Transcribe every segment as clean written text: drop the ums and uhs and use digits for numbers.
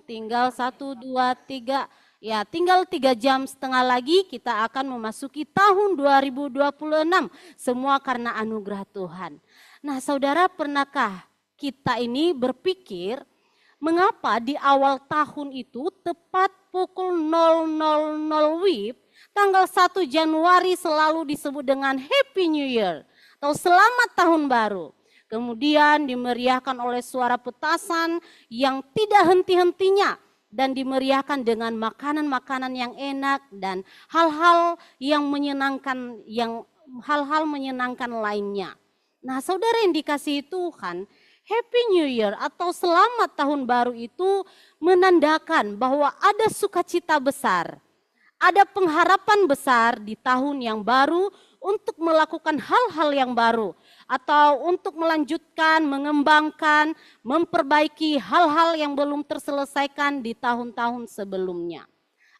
tinggal 1, 2, 3. Ya, tinggal 3 jam setengah lagi kita akan memasuki tahun 2026. Semua karena anugerah Tuhan. Nah, saudara, pernahkah kita ini berpikir mengapa di awal tahun itu tepat pukul 000 WIB, tanggal 1 Januari selalu disebut dengan Happy New Year atau Selamat Tahun Baru. Kemudian dimeriahkan oleh suara petasan yang tidak henti-hentinya dan dimeriahkan dengan makanan-makanan yang enak dan hal-hal yang menyenangkan lainnya. Nah, saudara yang dikasihi Tuhan, Happy New Year atau Selamat Tahun Baru itu menandakan bahwa ada sukacita besar, ada pengharapan besar di tahun yang baru untuk melakukan hal-hal yang baru atau untuk melanjutkan, mengembangkan, memperbaiki hal-hal yang belum terselesaikan di tahun-tahun sebelumnya.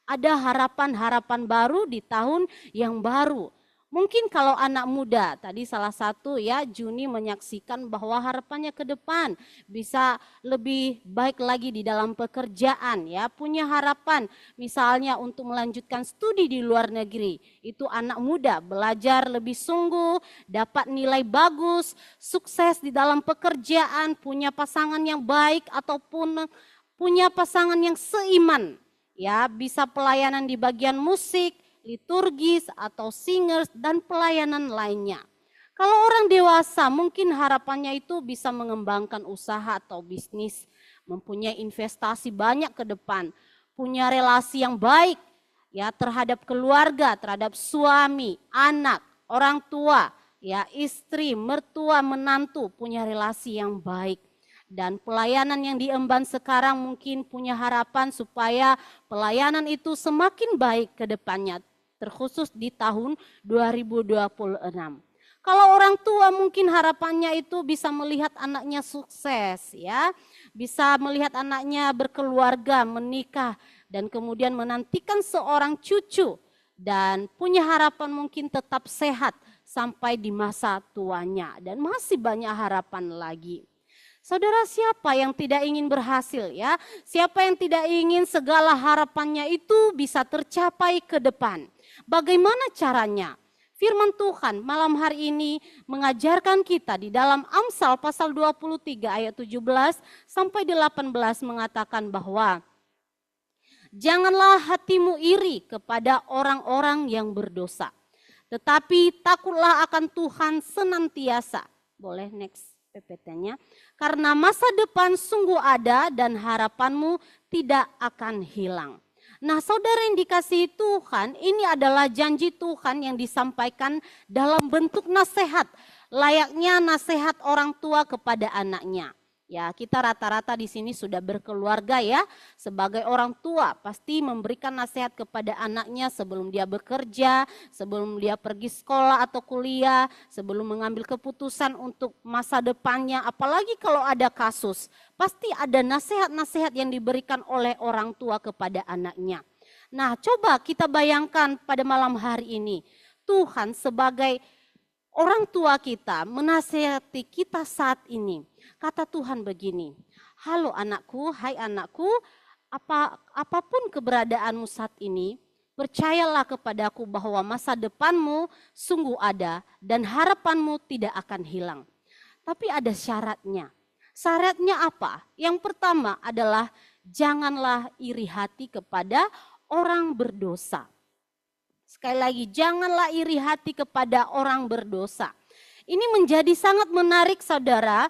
Ada harapan-harapan baru di tahun yang baru. Mungkin kalau anak muda, tadi salah satu ya Juni menyaksikan bahwa harapannya ke depan bisa lebih baik lagi di dalam pekerjaan ya, punya harapan misalnya untuk melanjutkan studi di luar negeri. Itu anak muda belajar lebih sungguh, dapat nilai bagus, sukses di dalam pekerjaan, punya pasangan yang baik ataupun punya pasangan yang seiman. Ya, bisa pelayanan di bagian musik, liturgis atau singers dan pelayanan lainnya. Kalau orang dewasa mungkin harapannya itu bisa mengembangkan usaha atau bisnis, mempunyai investasi banyak ke depan, punya relasi yang baik ya terhadap keluarga, terhadap suami, anak, orang tua, ya istri, mertua, menantu, punya relasi yang baik. Dan pelayanan yang diemban sekarang mungkin punya harapan supaya pelayanan itu semakin baik ke depannya, terkhusus di tahun 2026. Kalau orang tua mungkin harapannya itu bisa melihat anaknya sukses ya, bisa melihat anaknya berkeluarga, menikah dan kemudian menantikan seorang cucu dan punya harapan mungkin tetap sehat sampai di masa tuanya dan masih banyak harapan lagi. Saudara, siapa yang tidak ingin berhasil ya? Siapa yang tidak ingin segala harapannya itu bisa tercapai ke depan? Bagaimana caranya? Firman Tuhan malam hari ini mengajarkan kita di dalam Amsal pasal 23 ayat 17 sampai 18 mengatakan bahwa janganlah hatimu iri kepada orang-orang yang berdosa, tetapi takutlah akan Tuhan senantiasa. Boleh next PPT-nya. Karena masa depan sungguh ada dan harapanmu tidak akan hilang. Nah, saudara yang dikasihi Tuhan, ini adalah janji Tuhan yang disampaikan dalam bentuk nasihat, layaknya nasihat orang tua kepada anaknya. Ya, kita rata-rata di sini sudah berkeluarga ya. Sebagai orang tua pasti memberikan nasihat kepada anaknya sebelum dia bekerja, sebelum dia pergi sekolah atau kuliah, sebelum mengambil keputusan untuk masa depannya. Apalagi kalau ada kasus, pasti ada nasihat-nasihat yang diberikan oleh orang tua kepada anaknya. Nah, coba kita bayangkan pada malam hari ini, Tuhan sebagai orang tua kita menasihati kita saat ini. Kata Tuhan begini, halo anakku, hai anakku, apapun keberadaanmu saat ini, percayalah kepadaku bahwa masa depanmu sungguh ada dan harapanmu tidak akan hilang. Tapi ada syaratnya. Syaratnya apa? Yang pertama adalah janganlah iri hati kepada orang berdosa. Sekali lagi, janganlah iri hati kepada orang berdosa. Ini menjadi sangat menarik saudara,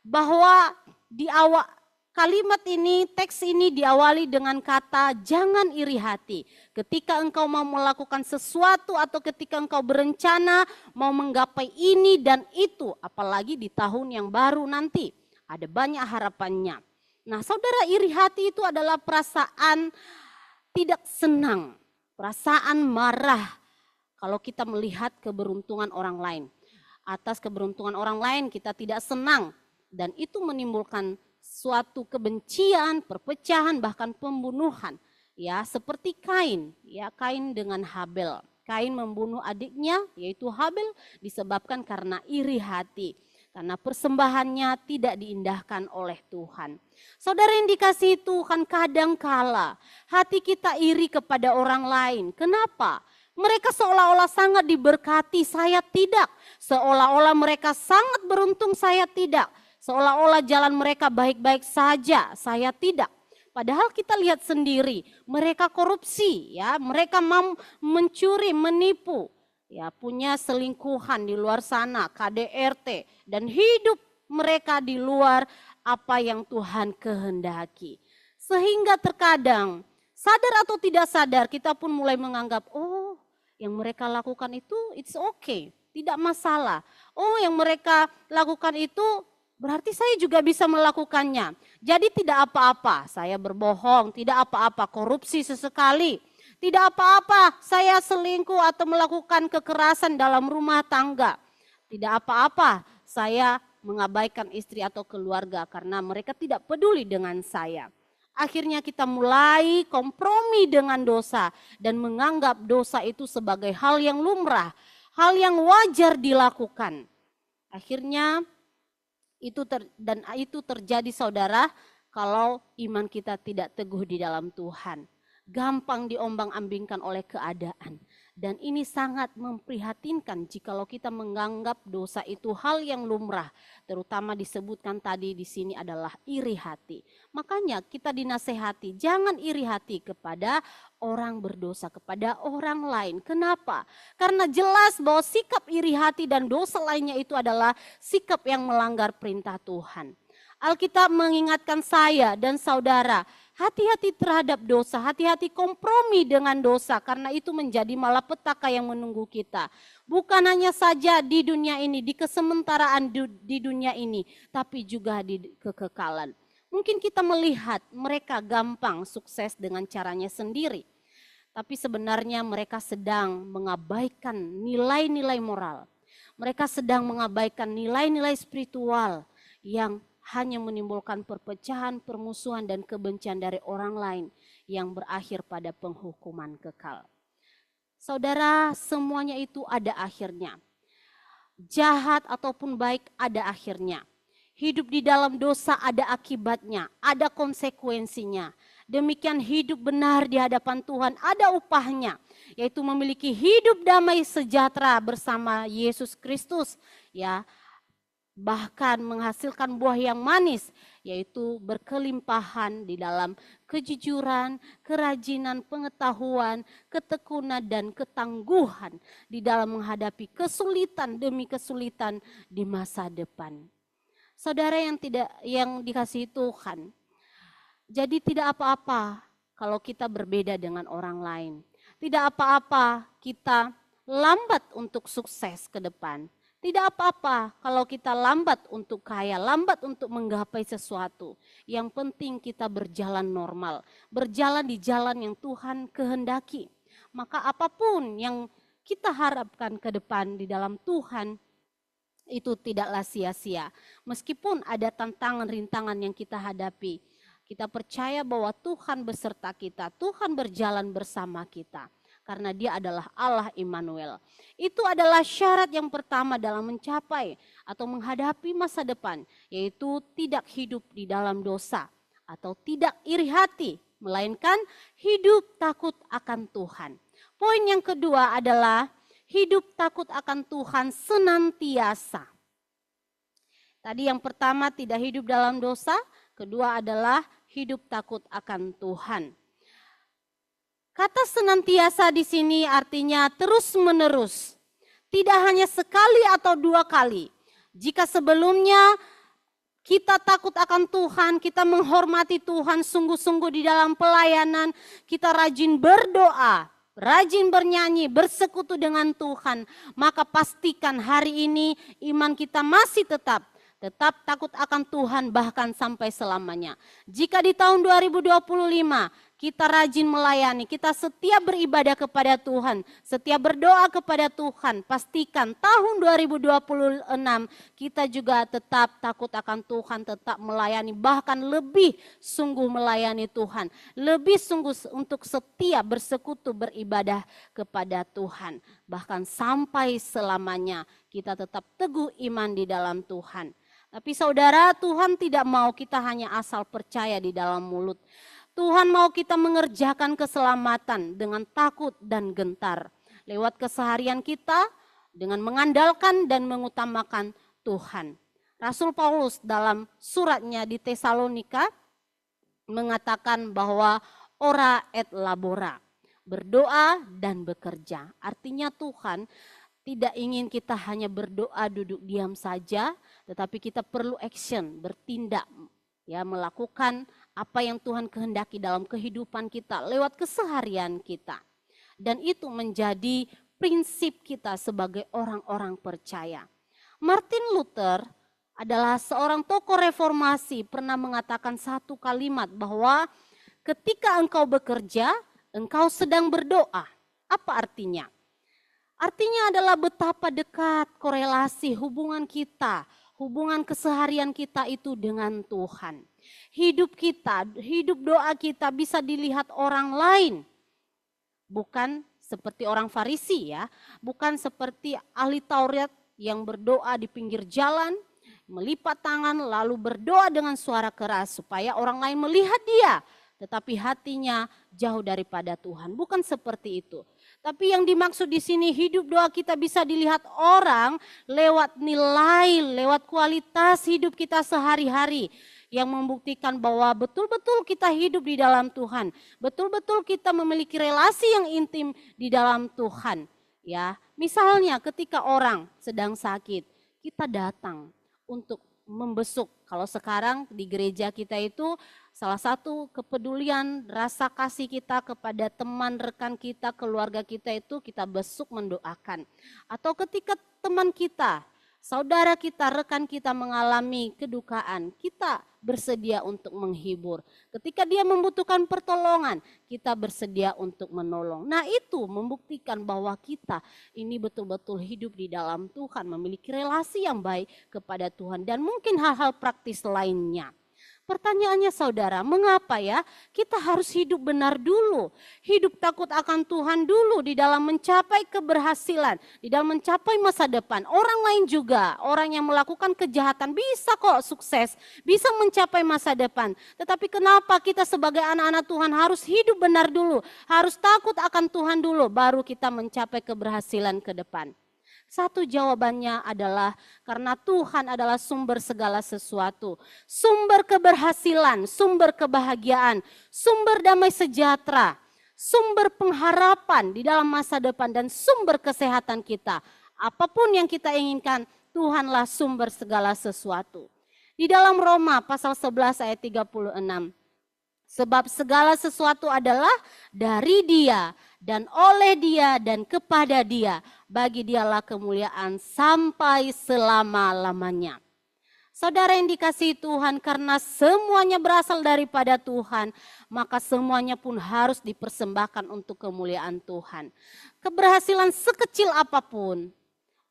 bahwa di awal kalimat ini, teks ini diawali dengan kata jangan iri hati. Ketika engkau mau melakukan sesuatu atau ketika engkau berencana mau menggapai ini dan itu, apalagi di tahun yang baru nanti, ada banyak harapannya. Nah, saudara, iri hati itu adalah perasaan tidak senang, perasaan marah kalau kita melihat keberuntungan orang lain. Atas keberuntungan orang lain kita tidak senang. Dan itu menimbulkan suatu kebencian, perpecahan, bahkan pembunuhan. Ya, seperti Kain, ya Kain dengan Habel. Kain membunuh adiknya yaitu Habel disebabkan karena iri hati. karena persembahannya tidak diindahkan oleh Tuhan. Saudara yang dikasihi Tuhan, kadang kala hati kita iri kepada orang lain. Kenapa? Mereka seolah-olah sangat diberkati, saya tidak. Seolah-olah mereka sangat beruntung, saya tidak. Seolah-olah jalan mereka baik-baik saja, saya tidak. Padahal kita lihat sendiri, mereka korupsi, ya, mereka mencuri, menipu, ya, punya selingkuhan di luar sana, KDRT, dan hidup mereka di luar apa yang Tuhan kehendaki. Sehingga terkadang sadar atau tidak sadar kita pun mulai menganggap, oh yang mereka lakukan itu it's okay, tidak masalah. Oh yang mereka lakukan itu berarti saya juga bisa melakukannya. Jadi tidak apa-apa saya berbohong, tidak apa-apa korupsi sesekali. Tidak apa-apa saya selingkuh atau melakukan kekerasan dalam rumah tangga. Tidak apa-apa saya mengabaikan istri atau keluarga karena mereka tidak peduli dengan saya. Akhirnya kita mulai kompromi dengan dosa dan menganggap dosa itu sebagai hal yang lumrah, hal yang wajar dilakukan. Akhirnya itu terjadi saudara kalau iman kita tidak teguh di dalam Tuhan. Gampang diombang-ambingkan oleh keadaan. Dan ini sangat memprihatinkan jikalau kita menganggap dosa itu hal yang lumrah. Terutama disebutkan tadi di sini adalah iri hati. Makanya kita dinasehati jangan iri hati kepada orang berdosa, kepada orang lain. Kenapa? Karena jelas bahwa sikap iri hati dan dosa lainnya itu adalah sikap yang melanggar perintah Tuhan. Alkitab mengingatkan saya dan saudara, hati-hati terhadap dosa, hati-hati kompromi dengan dosa karena itu menjadi malapetaka yang menunggu kita. Bukan hanya saja di dunia ini, di kesementaraan di dunia ini, tapi juga di kekekalan. Mungkin kita melihat mereka gampang sukses dengan caranya sendiri. Tapi sebenarnya mereka sedang mengabaikan nilai-nilai moral. Mereka sedang mengabaikan nilai-nilai spiritual yang hanya menimbulkan perpecahan, permusuhan, dan kebencian dari orang lain yang berakhir pada penghukuman kekal. Saudara, semuanya itu ada akhirnya. Jahat ataupun baik ada akhirnya. Hidup di dalam dosa ada akibatnya, ada konsekuensinya. Demikian hidup benar di hadapan Tuhan ada upahnya, yaitu memiliki hidup damai sejahtera bersama Yesus Kristus, ya. Bahkan menghasilkan buah yang manis, yaitu berkelimpahan di dalam kejujuran, kerajinan, pengetahuan, ketekunan, dan ketangguhan di dalam menghadapi kesulitan demi kesulitan di masa depan. Saudara yang dikasihi Tuhan, jadi tidak apa-apa kalau kita berbeda dengan orang lain. Tidak apa-apa kita lambat untuk sukses ke depan. Tidak apa-apa kalau kita lambat untuk kaya, lambat untuk menggapai sesuatu. Yang penting kita berjalan normal, berjalan di jalan yang Tuhan kehendaki. Maka apapun yang kita harapkan ke depan di dalam Tuhan, itu tidaklah sia-sia. Meskipun ada tantangan, rintangan yang kita hadapi, kita percaya bahwa Tuhan beserta kita, Tuhan berjalan bersama kita. Karena dia adalah Allah Immanuel. Itu adalah syarat yang pertama dalam mencapai atau menghadapi masa depan. Yaitu tidak hidup di dalam dosa atau tidak iri hati. Melainkan hidup takut akan Tuhan. Poin yang kedua adalah hidup takut akan Tuhan senantiasa. Tadi yang pertama tidak hidup dalam dosa. Kedua adalah hidup takut akan Tuhan. Kata senantiasa di sini artinya terus-menerus. Tidak hanya sekali atau dua kali. Jika sebelumnya kita takut akan Tuhan, kita menghormati Tuhan sungguh-sungguh di dalam pelayanan, kita rajin berdoa, rajin bernyanyi, bersekutu dengan Tuhan, maka pastikan hari ini iman kita masih tetap takut akan Tuhan bahkan sampai selamanya. Jika di tahun 2025 kita rajin melayani, kita setia beribadah kepada Tuhan, setia berdoa kepada Tuhan, pastikan tahun 2026 kita juga tetap takut akan Tuhan, tetap melayani, bahkan lebih sungguh melayani Tuhan, lebih sungguh untuk setia bersekutu beribadah kepada Tuhan. Bahkan sampai selamanya kita tetap teguh iman di dalam Tuhan. Tapi saudara, Tuhan tidak mau kita hanya asal percaya di dalam mulut. Tuhan mau kita mengerjakan keselamatan dengan takut dan gentar. Lewat keseharian kita dengan mengandalkan dan mengutamakan Tuhan. Rasul Paulus dalam suratnya di Tesalonika mengatakan bahwa ora et labora, berdoa dan bekerja. Artinya Tuhan tidak ingin kita hanya berdoa duduk diam saja, tetapi kita perlu action, bertindak, ya, melakukan apa yang Tuhan kehendaki dalam kehidupan kita lewat keseharian kita. Dan itu menjadi prinsip kita sebagai orang-orang percaya. Martin Luther adalah seorang tokoh reformasi, pernah mengatakan satu kalimat bahwa ketika engkau bekerja, engkau sedang berdoa. Apa artinya? Artinya adalah betapa dekat korelasi hubungan kita, hubungan keseharian kita itu dengan Tuhan. Hidup kita, hidup doa kita bisa dilihat orang lain. Bukan seperti orang Farisi ya, bukan seperti ahli Taurat yang berdoa di pinggir jalan, melipat tangan lalu berdoa dengan suara keras supaya orang lain melihat dia. Tetapi hatinya jauh daripada Tuhan. Bukan seperti itu. Tapi yang dimaksud di sini hidup doa kita bisa dilihat orang lewat nilai, lewat kualitas hidup kita sehari-hari. Yang membuktikan bahwa betul-betul kita hidup di dalam Tuhan. Betul-betul kita memiliki relasi yang intim di dalam Tuhan. Ya, misalnya ketika orang sedang sakit, kita datang untuk membesuk. Kalau sekarang di gereja kita itu salah satu kepedulian rasa kasih kita kepada teman, rekan kita, keluarga kita itu kita besuk mendoakan. Atau ketika teman kita, saudara kita, rekan kita mengalami kedukaan, kita bersedia untuk menghibur. Ketika dia membutuhkan pertolongan, kita bersedia untuk menolong. Nah itu membuktikan bahwa kita ini betul-betul hidup di dalam Tuhan, memiliki relasi yang baik kepada Tuhan dan mungkin hal-hal praktis lainnya. Pertanyaannya saudara, mengapa ya kita harus hidup benar dulu? Hidup takut akan Tuhan dulu di dalam mencapai keberhasilan, di dalam mencapai masa depan. Orang lain juga, orang yang melakukan kejahatan bisa kok sukses, bisa mencapai masa depan. Tetapi kenapa kita sebagai anak-anak Tuhan harus hidup benar dulu, harus takut akan Tuhan dulu, baru kita mencapai keberhasilan ke depan? Satu jawabannya adalah karena Tuhan adalah sumber segala sesuatu. Sumber keberhasilan, sumber kebahagiaan, sumber damai sejahtera, sumber pengharapan di dalam masa depan dan sumber kesehatan kita. Apapun yang kita inginkan, Tuhanlah sumber segala sesuatu. Di dalam Roma pasal 11 ayat 36. Sebab segala sesuatu adalah dari Dia dan oleh Dia dan kepada Dia. Bagi Dialah kemuliaan sampai selama-lamanya. Saudara yang dikasihi Tuhan, karena semuanya berasal daripada Tuhan, maka semuanya pun harus dipersembahkan untuk kemuliaan Tuhan. Keberhasilan sekecil apapun,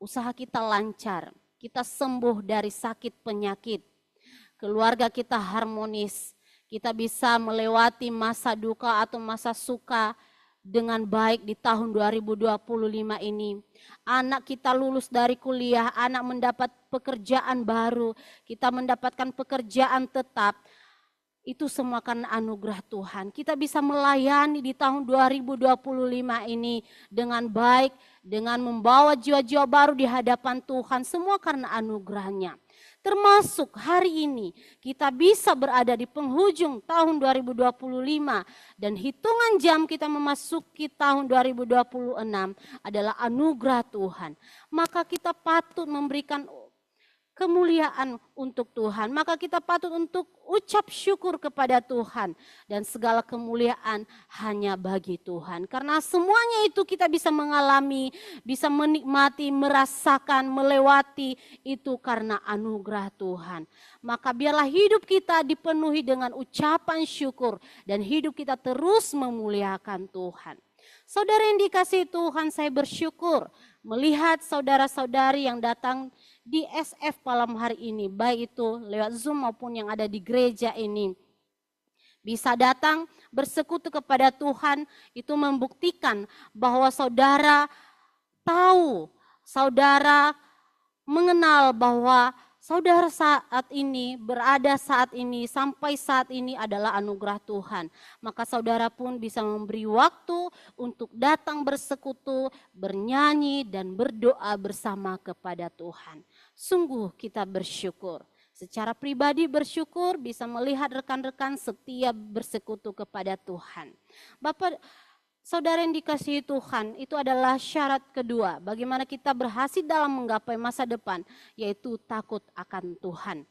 usaha kita lancar, kita sembuh dari sakit penyakit, keluarga kita harmonis, kita bisa melewati masa duka atau masa suka dengan baik di tahun 2025 ini. Anak kita lulus dari kuliah, anak mendapat pekerjaan baru, kita mendapatkan pekerjaan tetap. Itu semua karena anugerah Tuhan. Kita bisa melayani di tahun 2025 ini dengan baik, dengan membawa jiwa-jiwa baru di hadapan Tuhan. Semua karena anugerahnya. Termasuk hari ini kita bisa berada di penghujung tahun 2025 dan hitungan jam kita memasuki tahun 2026 adalah anugerah Tuhan. Maka kita patut memberikan kemuliaan untuk Tuhan. Maka kita patut untuk ucap syukur kepada Tuhan. Dan segala kemuliaan hanya bagi Tuhan. Karena semuanya itu kita bisa mengalami, bisa menikmati, merasakan, melewati itu karena anugerah Tuhan. Maka biarlah hidup kita dipenuhi dengan ucapan syukur. Dan hidup kita terus memuliakan Tuhan. Saudara yang dikasihi Tuhan, saya bersyukur melihat saudara-saudari yang datang di SF malam hari ini, baik itu lewat Zoom maupun yang ada di gereja ini. Bisa datang bersekutu kepada Tuhan, itu membuktikan bahwa saudara tahu, saudara mengenal bahwa saudara saat ini, berada saat ini, sampai saat ini adalah anugerah Tuhan. Maka saudara pun bisa memberi waktu untuk datang bersekutu, bernyanyi dan berdoa bersama kepada Tuhan. Sungguh kita bersyukur. Secara pribadi bersyukur bisa melihat rekan-rekan setia bersekutu kepada Tuhan. Bapak, saudara yang dikasihi Tuhan, itu adalah syarat kedua. Bagaimana kita berhasil dalam menggapai masa depan, yaitu takut akan Tuhan.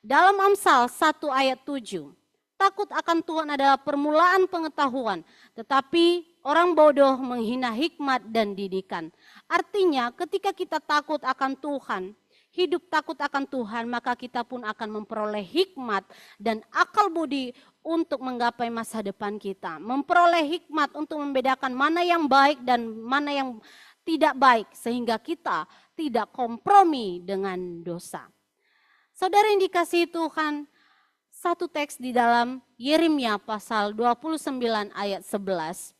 Dalam Amsal 1 ayat 7, takut akan Tuhan adalah permulaan pengetahuan, tetapi orang bodoh menghina hikmat dan didikan. Artinya ketika kita takut akan Tuhan, hidup takut akan Tuhan, maka kita pun akan memperoleh hikmat dan akal budi untuk menggapai masa depan kita. Memperoleh hikmat untuk membedakan mana yang baik dan mana yang tidak baik. Sehingga kita tidak kompromi dengan dosa. Saudara yang dikasihi Tuhan, satu teks di dalam Yeremia pasal 29 ayat 11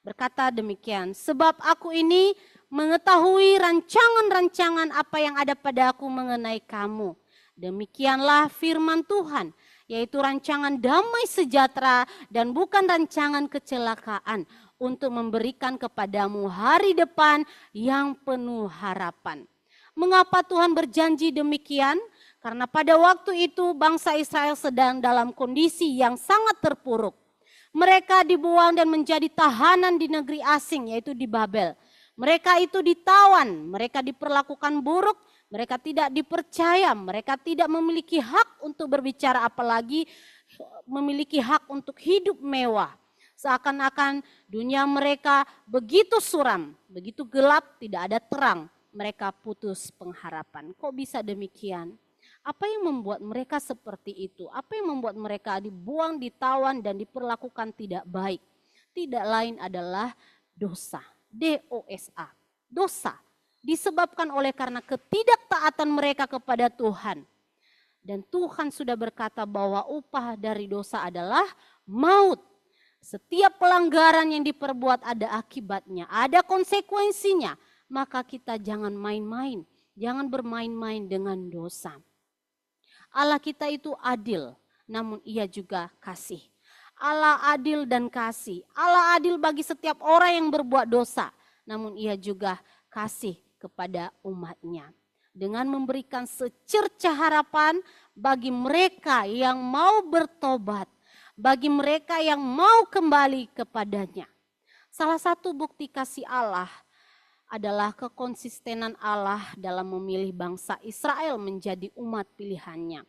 berkata demikian. Sebab aku ini mengetahui rancangan-rancangan apa yang ada padaku mengenai kamu. Demikianlah firman Tuhan, yaitu rancangan damai sejahtera dan bukan rancangan kecelakaan, untuk memberikan kepadamu hari depan yang penuh harapan. Mengapa Tuhan berjanji demikian? Karena pada waktu itu bangsa Israel sedang dalam kondisi yang sangat terpuruk. Mereka dibuang dan menjadi tahanan di negeri asing, yaitu di Babel. Mereka itu ditawan, mereka diperlakukan buruk, mereka tidak dipercaya, mereka tidak memiliki hak untuk berbicara, apalagi memiliki hak untuk hidup mewah. Seakan-akan dunia mereka begitu suram, begitu gelap, tidak ada terang. Mereka putus pengharapan. Kok bisa demikian? Apa yang membuat mereka seperti itu? Apa yang membuat mereka dibuang, ditawan, dan diperlakukan tidak baik? Tidak lain adalah dosa. D-O-S-A. Dosa. Disebabkan oleh karena ketidaktaatan mereka kepada Tuhan. Dan Tuhan sudah berkata bahwa upah dari dosa adalah maut. Setiap pelanggaran yang diperbuat ada akibatnya, ada konsekuensinya. Maka kita jangan main-main, jangan bermain-main dengan dosa. Allah kita itu adil, namun ia juga kasih. Allah adil dan kasih. Allah adil bagi setiap orang yang berbuat dosa, namun ia juga kasih kepada umatnya. Dengan memberikan secerca harapan bagi mereka yang mau bertobat, bagi mereka yang mau kembali kepadanya. Salah satu bukti kasih Allah adalah kekonsistenan Allah dalam memilih bangsa Israel menjadi umat pilihannya.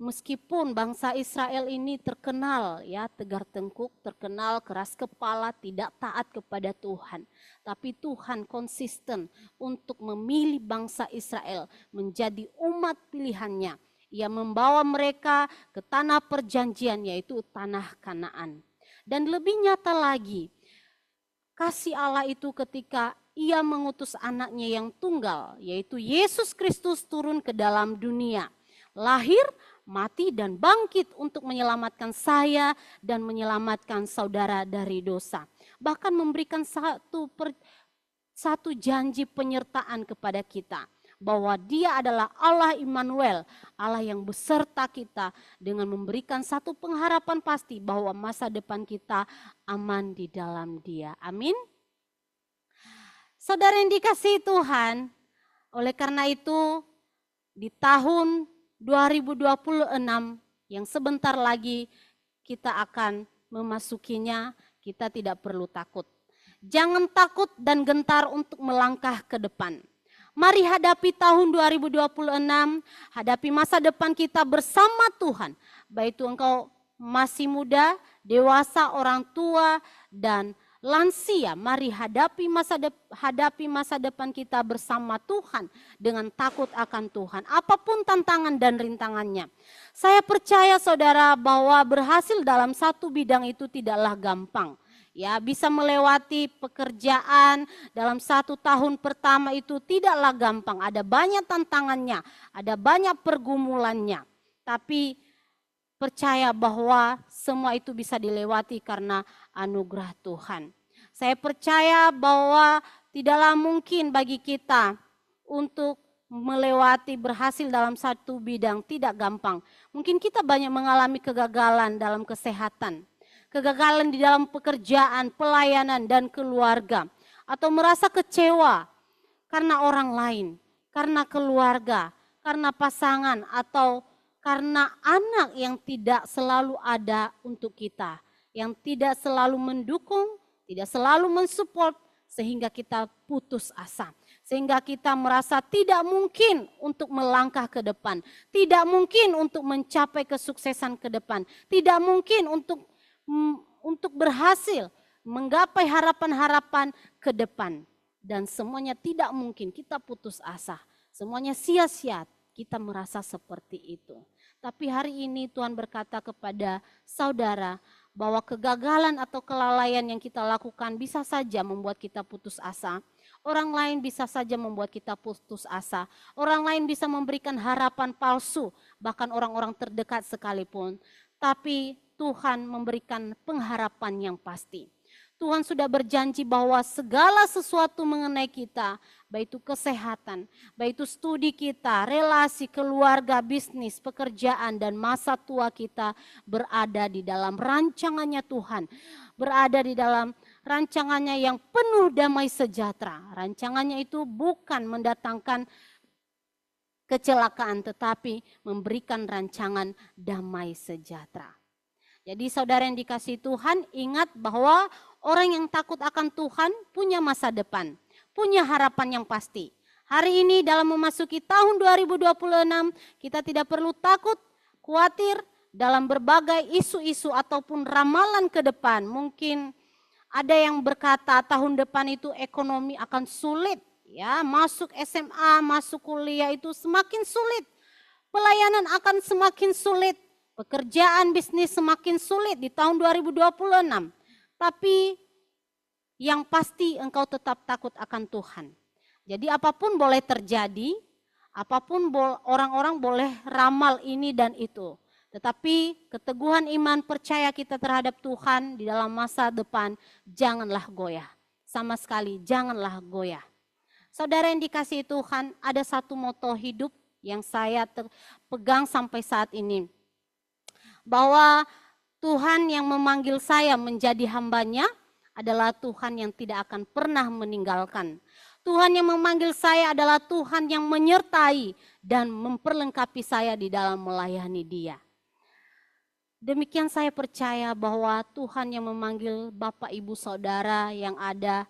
Meskipun bangsa Israel ini terkenal ya tegar tengkuk, terkenal keras kepala, tidak taat kepada Tuhan. Tapi Tuhan konsisten untuk memilih bangsa Israel menjadi umat pilihannya. Ia membawa mereka ke tanah perjanjian, yaitu tanah Kanaan. Dan lebih nyata lagi, kasih Allah itu ketika ia mengutus anaknya yang tunggal, yaitu Yesus Kristus turun ke dalam dunia. Lahir, mati dan bangkit untuk menyelamatkan saya dan menyelamatkan saudara dari dosa. Bahkan memberikan satu janji penyertaan kepada kita. Bahwa dia adalah Allah Immanuel, Allah yang beserta kita dengan memberikan satu pengharapan pasti bahwa masa depan kita aman di dalam dia. Amin. Saudara yang dikasihi Tuhan, oleh karena itu di tahun 2026 yang sebentar lagi kita akan memasukinya, kita tidak perlu takut. Jangan takut dan gentar untuk melangkah ke depan. Mari hadapi tahun 2026, hadapi masa depan kita bersama Tuhan. Baik itu engkau masih muda, dewasa, orang tua, dan lansia. Mari hadapi masa depan kita bersama Tuhan dengan takut akan Tuhan. Apapun tantangan dan rintangannya. Saya percaya saudara bahwa berhasil dalam satu bidang itu tidaklah gampang. Ya, bisa melewati pekerjaan dalam 1 tahun pertama itu tidaklah gampang. Ada banyak tantangannya, ada banyak pergumulannya. Tapi percaya bahwa semua itu bisa dilewati karena anugerah Tuhan. Saya percaya bahwa tidaklah mungkin bagi kita untuk melewati berhasil dalam satu bidang, tidak gampang. Mungkin kita banyak mengalami kegagalan dalam kesehatan. Kegagalan di dalam pekerjaan, pelayanan, dan keluarga. Atau merasa kecewa karena orang lain, karena keluarga, karena pasangan, atau karena anak yang tidak selalu ada untuk kita. Yang tidak selalu mendukung, tidak selalu mensupport, sehingga kita putus asa. Sehingga kita merasa tidak mungkin untuk melangkah ke depan. Tidak mungkin untuk mencapai kesuksesan ke depan. Tidak mungkin untuk berhasil menggapai harapan-harapan ke depan. Dan semuanya tidak mungkin, kita putus asa. Semuanya sia-sia, kita merasa seperti itu. Tapi hari ini Tuhan berkata kepada saudara bahwa kegagalan atau kelalaian yang kita lakukan bisa saja membuat kita putus asa. Orang lain bisa saja membuat kita putus asa. Orang lain bisa memberikan harapan palsu, bahkan orang-orang terdekat sekalipun. Tapi Tuhan memberikan pengharapan yang pasti. Tuhan sudah berjanji bahwa segala sesuatu mengenai kita, baik itu kesehatan, baik itu studi kita, relasi, keluarga, bisnis, pekerjaan, dan masa tua kita berada di dalam rancangannya Tuhan. Berada di dalam rancangannya yang penuh damai sejahtera. Rancangannya itu bukan mendatangkan kecelakaan, tetapi memberikan rancangan damai sejahtera. Jadi saudara yang dikasihi Tuhan, ingat bahwa orang yang takut akan Tuhan punya masa depan, punya harapan yang pasti. Hari ini dalam memasuki tahun 2026, kita tidak perlu takut, khawatir dalam berbagai isu-isu ataupun ramalan ke depan. Mungkin ada yang berkata tahun depan itu ekonomi akan sulit, ya, masuk SMA, masuk kuliah itu semakin sulit. Pelayanan akan semakin sulit. Pekerjaan bisnis semakin sulit di tahun 2026. Tapi yang pasti engkau tetap takut akan Tuhan. Jadi apapun boleh terjadi, apapun orang-orang boleh ramal ini dan itu. Tetapi keteguhan iman percaya kita terhadap Tuhan di dalam masa depan janganlah goyah. Sama sekali janganlah goyah. Saudara yang dikasihi Tuhan, ada satu moto hidup yang saya pegang sampai saat ini. Bahwa Tuhan yang memanggil saya menjadi hambanya adalah Tuhan yang tidak akan pernah meninggalkan. Tuhan yang memanggil saya adalah Tuhan yang menyertai dan memperlengkapi saya di dalam melayani Dia. Demikian saya percaya bahwa Tuhan yang memanggil Bapak Ibu Saudara yang ada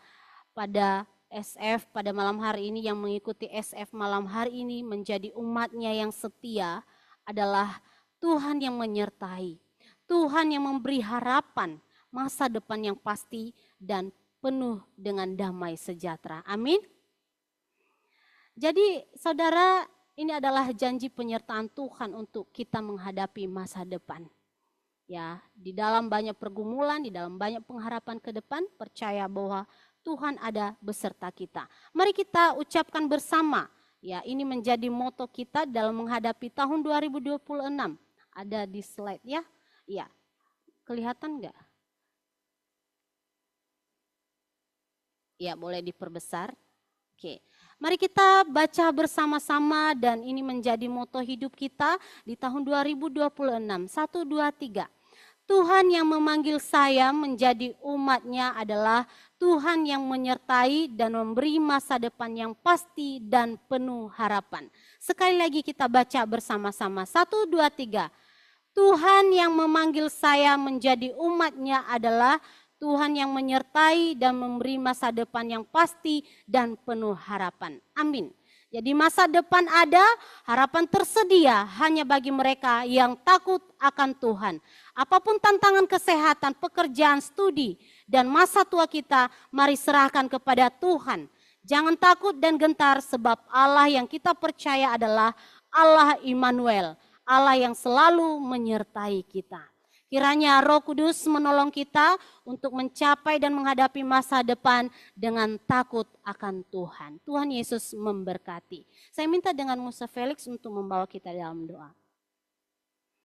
pada SF pada malam hari ini, yang mengikuti SF malam hari ini menjadi umatnya yang setia adalah Tuhan yang menyertai, Tuhan yang memberi harapan, masa depan yang pasti dan penuh dengan damai sejahtera. Amin. Jadi saudara, ini adalah janji penyertaan Tuhan untuk kita menghadapi masa depan. Ya, di dalam banyak pergumulan, di dalam banyak pengharapan ke depan, percaya bahwa Tuhan ada beserta kita. Mari kita ucapkan bersama. Ya, ini menjadi moto kita dalam menghadapi tahun 2026. Ada di slide ya. Iya. Kelihatan enggak? Ya, boleh diperbesar. Oke. Mari kita baca bersama-sama dan ini menjadi moto hidup kita di tahun 2026. 1, 2, 3. Tuhan yang memanggil saya menjadi umatnya adalah Tuhan yang menyertai dan memberi masa depan yang pasti dan penuh harapan. Sekali lagi kita baca bersama-sama. 1, 2, 3. Tuhan yang memanggil saya menjadi umatnya adalah Tuhan yang menyertai dan memberi masa depan yang pasti dan penuh harapan. Amin. Jadi masa depan ada, harapan tersedia hanya bagi mereka yang takut akan Tuhan. Apapun tantangan kesehatan, pekerjaan, studi, dan masa tua kita, mari serahkan kepada Tuhan. Jangan takut dan gentar sebab Allah yang kita percaya adalah Allah Immanuel, Allah yang selalu menyertai kita. Kiranya Roh Kudus menolong kita untuk mencapai dan menghadapi masa depan dengan takut akan Tuhan. Tuhan Yesus memberkati. Saya minta dengan Musa Felix untuk membawa kita dalam doa.